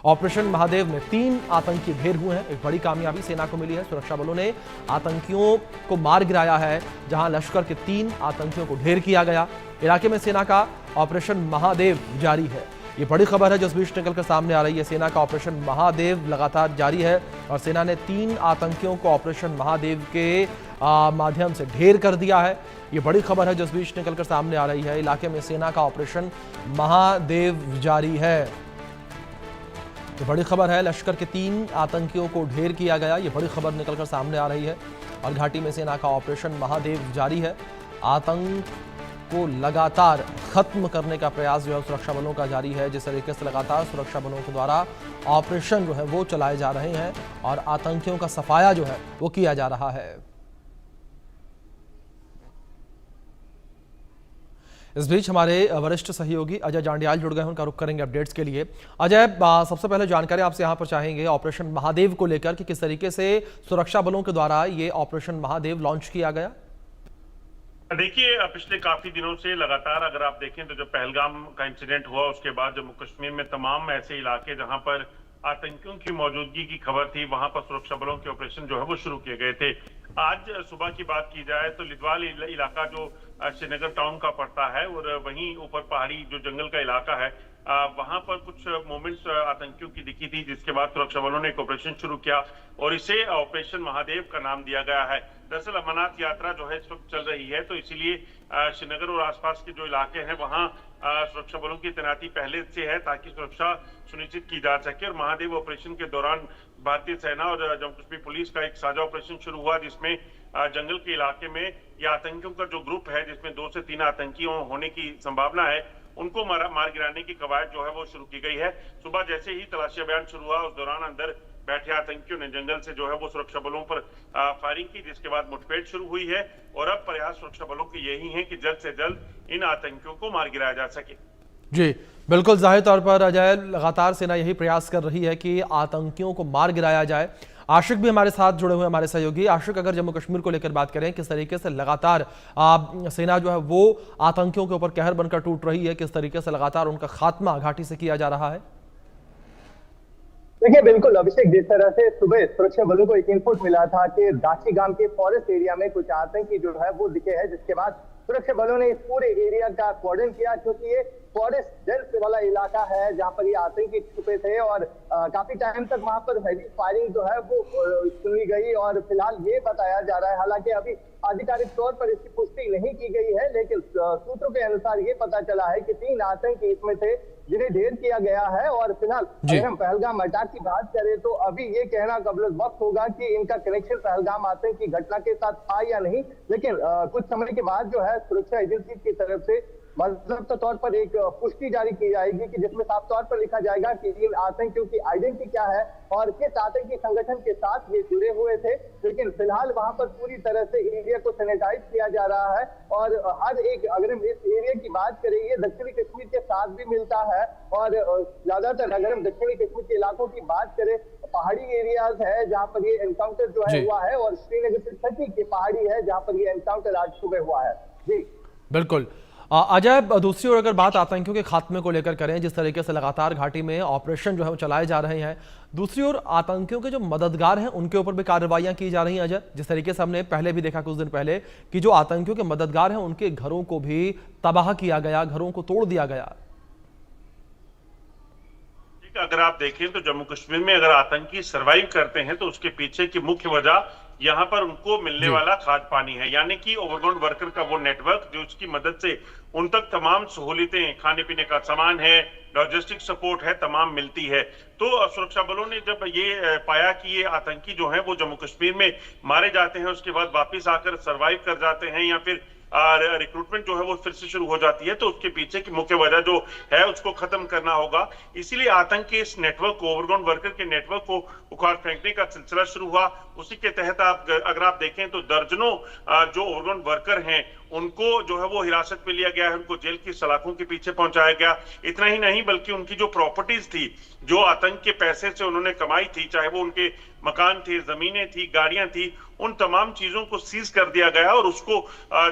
Operation Mahadev में 3 आतंकी ढेर हुए हैं। एक बड़ी कामयाबी सेना को मिली है। सुरक्षा बलों ने आतंकियों को मार गिराया है। जहां लश्कर के 3 आतंकियों को ढेर किया गया। इलाके में सेना का ऑपरेशन महादेव जारी है। ये बड़ी खबर है जो इस बीच निकलकर सामने आ रही है। सेना का ऑपरेशन महादेव लगातार जारी है और सेना ने 3 आतंकियों को ऑपरेशन महादेव के माध्यम से ढेर कर दिया है। ये बड़ी खबर है जो इस बीच निकलकर सामने आ रही है। इलाके में सेना का ऑपरेशन महादेव जारी है। ये बड़ी खबर है, लश्कर के 3 आतंकियों को ढेर किया गया। ये बड़ी खबर निकलकर सामने आ रही है और घाटी में सेना का ऑपरेशन महादेव जारी है। आतंक को लगातार खत्म करने का प्रयास जो है सुरक्षा बलों का जारी है। जिस तरीके से लगातार सुरक्षा बलों के द्वारा ऑपरेशन जो है वो चलाए जा रहे हैं और आतंकियों का सफाया जो है वो किया जा रहा है। इस बीच हमारे वरिष्ठ सहयोगी अजय जांडियाल जुड़ गए हैं, उनका रुख करेंगे अपडेट्स के लिए। अजय, सबसे पहले जानकारी आपसे यहां पर चाहेंगे ऑपरेशन महादेव को लेकर कि किस तरीके से सुरक्षा बलों के द्वारा ये ऑपरेशन महादेव लॉन्च किया गया। देखिए, पिछले काफी दिनों से लगातार अगर आप देखें तो जब पहलगाम का इंसिडेंट हुआ उसके बाद जम्मू कश्मीर में तमाम ऐसे इलाके जहां पर आतंकियों की मौजूदगी की खबर थी वहां पर सुरक्षा बलों के ऑपरेशन जो है वो शुरू किए गए थे। आज सुबह की बात की जाए तो लिदवाल इलाका जो श्रीनगर टाउन का पड़ता है और वहीं ऊपर पहाड़ी जो जंगल का इलाका है वहां पर कुछ मोमेंट्स आतंकियों की दिखी थी, जिसके बाद सुरक्षा बलों ने एक ऑपरेशन शुरू किया और इसे ऑपरेशन महादेव का नाम दिया गया है। दरअसल अमरनाथ यात्रा जो है इस वक्त चल रही है तो इसीलिए श्रीनगर और आसपास के जो इलाके हैं वहां सुरक्षा बलों की तैनाती पहले से है ताकि सुरक्षा सुनिश्चित की जा सके। और महादेव ऑपरेशन के दौरान भारतीय सेना और जम्मू कश्मीर पुलिस का एक साझा ऑपरेशन शुरू हुआ जिसमें जंगल के इलाके में ये आतंकियों का जो ग्रुप है जिसमें 2 से 3 आतंकियों होने की संभावना है उनको मार गिराने की कवायद जो है वो शुरू की गई है। सुबह जैसे ही तलाशी अभियान शुरू हुआ उस दौरान अंदर बैठे आतंकियों ने जंगल से जो है वो सुरक्षा बलों पर फायरिंग की, जिसके बाद मुठभेड़ शुरू हुई है और अब प्रयास सुरक्षा बलों के यही है कि जल्द से जल्द इन आतंकियों को मार गिराया जा सके। जी बिल्कुल, जाहिर तौर पर अजय, लगातार सेना यही प्रयास कर रही है कि आतंकियों को मार गिराया जाए। आशिक भी हमारे साथ जुड़े हुए हमारे सहयोगी। आशिक, अगर जम्मू कश्मीर को लेकर बात करें, किस तरीके से लगातार सेना जो है वो आतंकियों के ऊपर कहर बनकर टूट रही है, किस तरीके से लगातार उनका खात्मा घाटी से किया जा रहा है? देखिए, बिल्कुल अभिषेक, जिस तरह से सुबह सुरक्षा बलों को एक इनपुट मिला था कि दाची गांव के फॉरेस्ट एरिया में कुछ आतंकी जो है वो दिखे हैं, जिसके बाद सुरक्षा बलों ने इस पूरे एरिया का कॉर्डन किया क्योंकि ये फॉरेस्ट बेल्ट वाला इलाका है जहां पर ये आतंकी छुपे थे और काफी टाइम तक वहां पर हैवी फायरिंग जो है वो सुनी गई। और फिलहाल ये बताया जा रहा है, हालांकि अभी आधिकारिक तौर पर इसकी पुष्टि नहीं की गई है, लेकिन सूत्रों के अनुसार ये पता चला है कि 3 आतंकी इसमें थे जिन्हें ढेर किया गया है। और फिलहाल अगर हम पहलगाम अटैक की बात करें तो अभी ये कहना कबल वक्त होगा कि इनका कनेक्शन पहलगाम आतंकी घटना के साथ था या नहीं, लेकिन कुछ समय के बाद जो है सुरक्षा एजेंसी की तरफ से बाकायदा तौर पर एक पुष्टि जारी की जाएगी कि जिसमें साफ तौर पर लिखा जाएगा कि इन आतंकियों की आइडेंटिटी क्या है और किस आतंकी संगठन के साथ ये जुड़े हुए थे। लेकिन फिलहाल वहां पर पूरी तरह से एरिया को सैनिटाइज किया जा रहा है और हर एक, अगर हम इस एरिया की बात करें, ये दक्षिणी कश्मीर के साथ भी मिलता है और ज्यादातर अगर हम दक्षिणी कश्मीर के इलाकों की बात करें, पहाड़ी एरियाज है जहाँ पर ये एनकाउंटर जो है हुआ है और श्रीनगर से 30 की पहाड़ी है जहाँ पर ये एनकाउंटर आज सुबह हुआ है। जी बिल्कुल। अजय, दूसरी ओर अगर बात आतंकियों के खात्मे को लेकर करें, जिस तरीके से लगातार घाटी में ऑपरेशन जो है वो चलाए जा रहे हैं, दूसरी ओर आतंकियों के जो मददगार हैं उनके ऊपर भी कार्रवाइयां की जा रही हैं। अजय, जिस तरीके से हमने पहले भी देखा कुछ दिन पहले कि जो आतंकियों के मददगार हैं उनके घरों को भी तबाह किया गया, घरों को तोड़ दिया गया। अगर आप देखें तो जम्मू कश्मीर में अगर आतंकी सरवाइव करते हैं तो उसके पीछे की मुख्य वजह यहाँ पर उनको मिलने वाला खाद्य पानी है, यानी कि ओवरग्राउंड वर्कर का वो नेटवर्क जो उसकी मदद से उन तक तमाम सहूलियतें, खाने पीने का सामान है, लॉजिस्टिक सपोर्ट है, तमाम मिलती है। तो सुरक्षा बलों ने जब ये पाया कि ये आतंकी जो है वो जम्मू कश्मीर में मारे जाते हैं, उसके बाद वापिस आकर सर्वाइव कर जाते हैं या फिर रिक्रूटमेंट जो है वो फिर से शुरू हो जाती है, तो उसके पीछे की मुख्य वजह जो है उसको खत्म करना होगा। इसीलिए आतंक के इस नेटवर्क को, ओवरग्राउंड वर्कर के नेटवर्क को उखाड़ फेंकने का सिलसिला शुरू हुआ। उसी के तहत अगर आप देखें तो दर्जनों जो ओवरग्राउंड वर्कर हैं उनको जो है वो हिरासत में लिया गया है, उनको जेल की सलाखों के पीछे पहुंचाया गया। इतना ही नहीं बल्कि उनकी जो प्रॉपर्टीज थी, जो आतंक के पैसे से उन्होंने कमाई थी, चाहे वो उनके मकान थे, जमीनें थी, गाड़ियां थी, उन तमाम चीजों को सीज कर दिया गया और उसको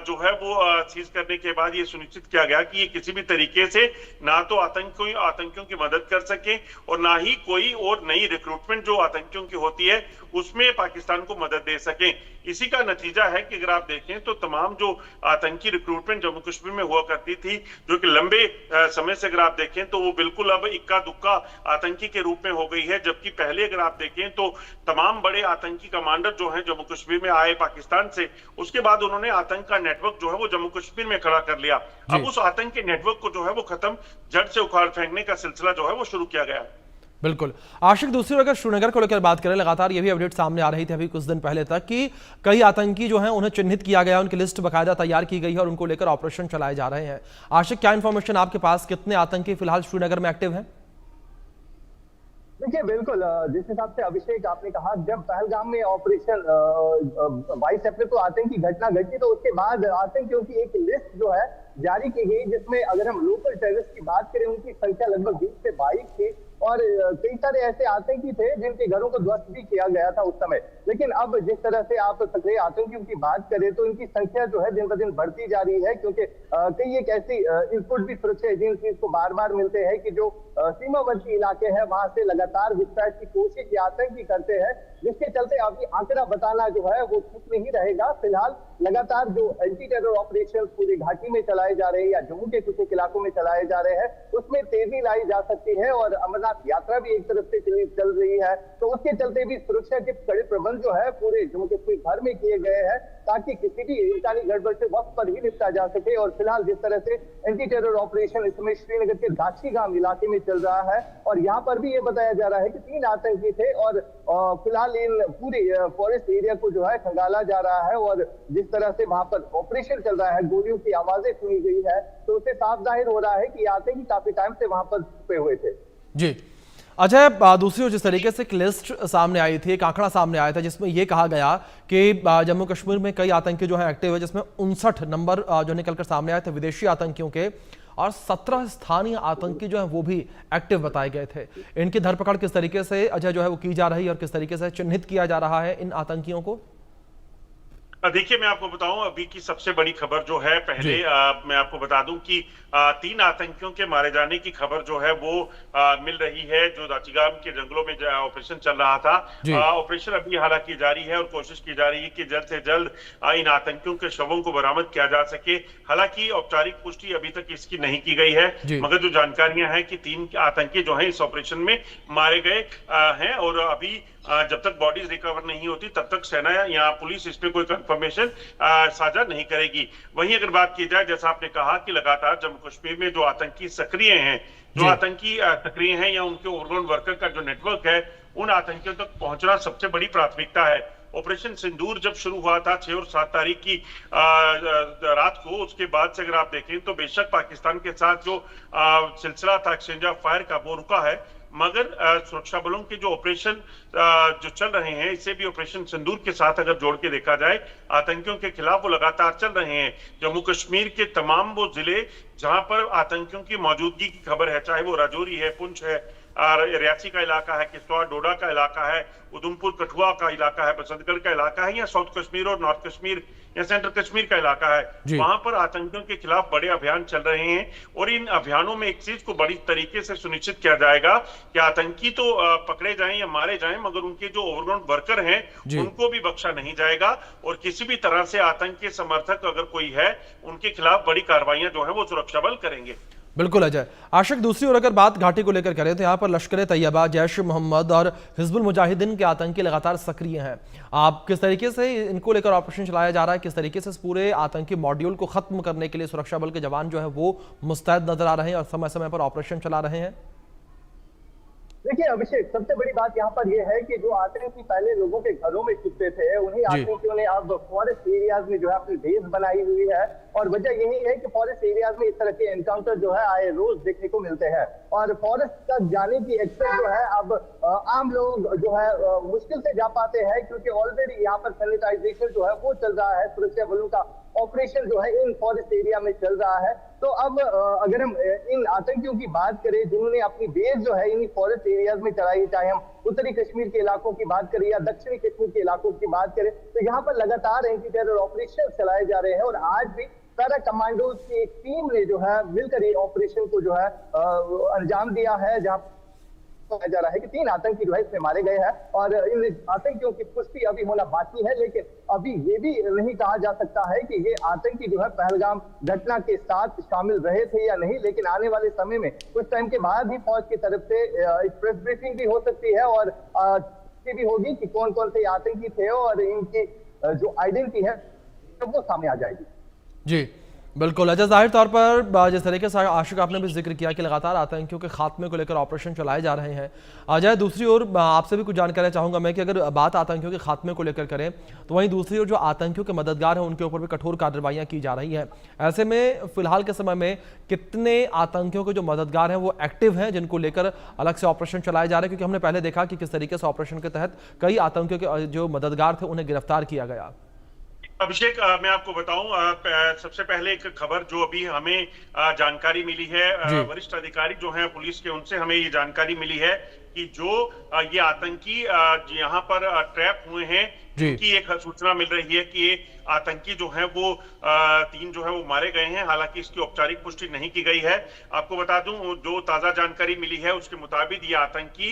जो है वो सीज करने के बाद ये सुनिश्चित किया गया कि ये किसी भी तरीके से ना तो आतंकियों की मदद कर सके और ना ही कोई और नई रिक्रूटमेंट जो आतंकियों की होती है उसमें पाकिस्तान को मदद दे सके। इसी का नतीजा है कि अगर आप देखें तो तमाम जो आतंकी रिक्रूटमेंट जम्मू कश्मीर में हुआ करती थी, जो कि लंबे समय से अगर आप देखें तो वो बिल्कुल अब इक्का दुक्का आतंकी के रूप में हो गई है। जबकि पहले अगर आप देखें तो तमाम बड़े आतंकी कमांडर जो हैं जम्मू कश्मीर में आए पाकिस्तान से, उसके बाद उन्होंने आतंक का नेटवर्क जो है वो जम्मू कश्मीर में खड़ा कर लिया। अब उस आतंक के नेटवर्क को जो है वो खत्म, जड़ से उखाड़ फेंकने का सिलसिला जो है वो शुरू किया गया है। बिल्कुल। आशिक, दूसरी ओर अगर श्रीनगर को लेकर बात करें, लगातार ये भी अपडेट सामने आ रही थी अभी कुछ दिन पहले तक कि कई आतंकी जो हैं उन्हें चिन्हित किया गया, उनकी लिस्ट बाकायदा तैयार की गई है और उनको लेकर ऑपरेशन चलाए जा रहे हैं। आशिक, क्या इंफॉर्मेशन आपके पास, कितने आतंकी फिलहाल श्रीनगर में एक्टिव हैं? देखिए, बिल्कुल जिस हिसाब से अभिषेक आपने कहा, जब पहलगाम में ऑपरेशन 22 अप्रैल को आतंकी घटना घटी तो उसके बाद आतंकियों की एक लिस्ट जो है जारी की गई, जिसमें अगर हम लोकल टेररिस्ट की बात करें उनकी संख्या लगभग 20 से 22 थी और कई सारे ऐसे आतंकी थे जिनके घरों को ध्वस्त भी किया गया था उस समय। लेकिन अब जिस तरह से आप सक्रिय आतंकियों की बात करें तो इनकी संख्या जो है दिन ब दिन बढ़ती जा रही है, क्योंकि कई एक ऐसी इनपुट भी सुरक्षा एजेंसी को बार बार मिलते हैं कि जो सीमावर्ती इलाके हैं वहां से लगातार घुसपैठ की कोशिश ये आतंकी करते हैं, जिसके चलते अभी आंकड़ा बताना जो है वो ठीक नहीं रहेगा। फिलहाल लगातार जो एंटी टेरर ऑपरेशन पूरी घाटी में चलाए जा रहे हैं या जम्मू के कुछ इलाकों में चलाए जा रहे हैं, उसमें तेजी लाई जा सकती है और अमरनाथ यात्रा भी एक तरफ से चल रही है, तो उसके चलते भी सुरक्षा के कड़े प्रबंध जो है पूरे जम्मू कश्मीर भर में किए गए हैं ताकि किसी भी इंसानी गड़बड़ से वक्त पर ही निपटा जा सके। और फिलहाल जिस तरह से एंटी टेरर ऑपरेशन इस समय श्रीनगर के दाछीगाम इलाके में चल रहा है और यहाँ पर भी ये बताया जा रहा है कि 3 आतंकी थे और फिलहाल इन पूरी फॉरेस्ट एरिया को जो है खंगाला जा रहा है और जिस तरह से वहां पर ऑपरेशन चल रहा है, गोलियों की आवाजें सुनी गई है, तो उससे साफ जाहिर हो रहा है कि आतंकी काफी टाइम से वहां पर छुपे हुए थे। जी अजय, दूसरी ओर जिस तरीके से एक लिस्ट सामने आई थी, एक आंकड़ा सामने आया था जिसमें यह कहा गया कि जम्मू कश्मीर में कई आतंकी जो है एक्टिव है, जिसमें 59 नंबर जो निकलकर सामने आए थे विदेशी आतंकियों के और 17 स्थानीय आतंकी जो है वो भी एक्टिव बताए गए थे। इनकी धरपकड़ किस तरीके से अजय जो है वो की जा रही है और किस तरीके से चिन्हित किया जा रहा है इन आतंकियों को? देखिए, मैं आपको बताऊं अभी की सबसे बड़ी खबर जो है, पहले मैं आपको बता दूं कि 3 आतंकियों के मारे जाने की खबर जो है वो मिल रही है, जो दाचीगाम के जंगलों में ऑपरेशन चल रहा था। ऑपरेशन अभी हालांकि जारी है और कोशिश की जा रही है कि जल्द से जल्द इन आतंकियों के शवों को बरामद किया जा सके। हालांकि औपचारिक पुष्टि अभी तक इसकी नहीं की गई है, मगर जो जानकारियां हैं कि 3 आतंकी जो है इस ऑपरेशन में मारे गए हैं और अभी जब तक बॉडीज रिकवर नहीं होती तब तक सेना या पुलिस इस पे कोई कंफर्मेशन साझा नहीं करेगी। वहीं अगर बात की जाए, जैसा आपने कहा कि लगातार जम्मू कश्मीर में जो आतंकी सक्रिय हैं, या उनके ओवरग्राउंड वर्कर का जो नेटवर्क है, उन आतंकियों तक पहुंचना सबसे बड़ी प्राथमिकता है। ऑपरेशन सिंदूर जब शुरू हुआ था 6 और 7 तारीख की रात को, उसके बाद से अगर आप देखें तो बेशक पाकिस्तान के साथ जो सिलसिला था एक्सचेंज ऑफ फायर का वो रुका है, मगर सुरक्षा बलों के जो ऑपरेशन जो चल रहे हैं, इसे भी ऑपरेशन सिंदूर के साथ अगर जोड़ के देखा जाए, आतंकियों के खिलाफ वो लगातार चल रहे हैं। जम्मू कश्मीर के तमाम वो जिले जहां पर आतंकियों की मौजूदगी की खबर है, चाहे वो राजौरी है, पुंछ है, रियासी का इलाका है, किश्तवाड़ डोडा का इलाका है, उधमपुर कठुआ का इलाका है, बसंतगढ़ का इलाका है, या साउथ कश्मीर और नॉर्थ कश्मीर या सेंट्रल कश्मीर का इलाका है, वहां पर आतंकियों के खिलाफ बड़े अभियान चल रहे हैं। और इन अभियानों में एक चीज को बड़ी तरीके से सुनिश्चित किया जाएगा कि आतंकी तो पकड़े जाएं या मारे जाएं, मगर उनके जो ओवरग्राउंड वर्कर हैं उनको भी बख्शा नहीं जाएगा और किसी भी तरह से आतंक के समर्थक अगर कोई है उनके खिलाफ बड़ी कार्रवाइयां जो है वो सुरक्षा बल करेंगे। बिल्कुल अजय। आशिक, दूसरी ओर अगर बात घाटी को लेकर करें तो यहाँ पर लश्कर तैयबा, जैश मोहम्मद और हिजबुल मुजाहिदीन के आतंकी लगातार सक्रिय हैं। आप किस तरीके से इनको लेकर ऑपरेशन चलाया जा रहा है, किस तरीके से इस पूरे आतंकी मॉड्यूल को खत्म करने के लिए सुरक्षा बल के जवान जो है वो मुस्तैद नजर आ रहे हैं और समय समय पर ऑपरेशन चला रहे हैं? देखिए अभिषेक, सबसे बड़ी बात यहाँ पर यह है कि जो आतंकी पहले लोगों के घरों में छुपते थे, उन्हीं आतंकियों ने अब फॉरेस्ट एरियाज में जो है अपनी बेस बनाई हुई है और वजह यही है कि फॉरेस्ट एरियाज में इस तरह के एनकाउंटर जो है आए रोज देखने को मिलते हैं और फॉरेस्ट तक जाने की एक्सेस जो है अब आम लोग जो है मुश्किल से जा पाते हैं, क्योंकि ऑलरेडी यहाँ पर सैनिटाइजेशन जो है वो चल रहा है सुरक्षा बलों का ऑपरेशन जो है इन फॉरेस्ट एरिया में चल रहा है। तो अब अगर हम इन आतंकियों की बात करें जिन्होंने अपनी बेस जो है इन फॉरेस्ट एरियाज में चढ़ाई, चाहे हम उत्तरी कश्मीर के इलाकों की बात करें या दक्षिणी कश्मीर के इलाकों की बात करें, तो यहाँ पर लगातार एंटी टेरर ऑपरेशन चलाए जा रहे हैं। और आज भी पैरा कमांडोज की एक टीम ने जो है मिलकर ये ऑपरेशन को जो है अंजाम दिया है, जहां कहा जा रहा है कि 3 आतंकी जो है इसमें मारे गए हैं। और इन आतंकियों की पुष्टि अभी होना बाकी है, लेकिन अभी ये भी नहीं कहा जा सकता है कि ये आतंकी जो है पहलगाम घटना के साथ शामिल रहे थे या नहीं। लेकिन आने वाले समय में कुछ टाइम के बाद ही फौज की तरफ से एक प्रेस ब्रीफिंग भी हो सकती है और भी होगी कि कौन कौन से आतंकी थे और इनकी जो आइडेंटिटी है वो सामने आ जाएगी। जी बिल्कुल अजय, जाहिर तौर पर जिस तरीके से आशिक आपने भी जिक्र किया कि लगातार आतंकियों के खात्मे को लेकर ऑपरेशन चलाए जा रहे हैं। अजय, दूसरी ओर आपसे भी कुछ जानकारी चाहूंगा मैं कि अगर बात आतंकियों के खात्मे को लेकर करें तो वहीं दूसरी ओर जो आतंकियों के मददगार हैं उनके ऊपर भी कठोर कार्रवाइयां की जा रही हैं। ऐसे में फिलहाल के समय में कितने आतंकियों के जो मददगार हैं वो एक्टिव हैं जिनको लेकर अलग से ऑपरेशन चलाए जा रहे हैं? क्योंकि हमने पहले देखा कि किस तरीके से ऑपरेशन के तहत कई आतंकियों के जो मददगार थे उन्हें गिरफ्तार किया गया। अभिषेक, मैं आपको बताऊं, सबसे पहले एक खबर जो अभी हमें जानकारी मिली है, वरिष्ठ अधिकारी जो हैं पुलिस के, उनसे हमें ये जानकारी मिली है कि जो ये आतंकी यहाँ पर ट्रैप हुए हैं, की एक सूचना मिल रही है कि ये आतंकी जो हैं वो 3 जो है वो मारे गए हैं। हालांकि इसकी औपचारिक पुष्टि नहीं की गई है। आपको बता दूं, जो ताजा जानकारी मिली है उसके मुताबिक ये आतंकी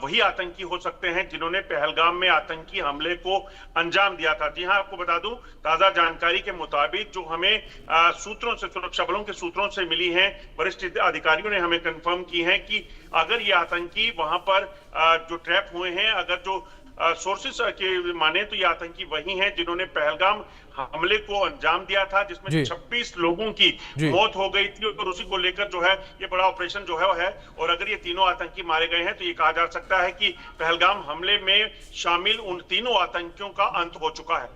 वही आतंकी हो सकते हैं जिन्होंने पहलगाम में आतंकी हमले को अंजाम दिया था। जी हाँ, आपको बता दूं, ताजा जानकारी के मुताबिक जो हमें सूत्रों से, सुरक्षा बलों के सूत्रों से मिली है, वरिष्ठ अधिकारियों ने हमें कंफर्म की है कि अगर ये आतंकी वहां पर जो ट्रैप हुए हैं, अगर जो सोर्सेस के माने तो ये आतंकी वही हैं जिन्होंने पहलगाम हमले को अंजाम दिया था, जिसमें 26 लोगों की मौत हो गई थी। और उसी को लेकर जो है ये बड़ा ऑपरेशन जो है और अगर ये तीनों आतंकी मारे गए हैं तो ये कहा जा सकता है कि पहलगाम हमले में शामिल उन तीनों आतंकियों का अंत हो चुका है।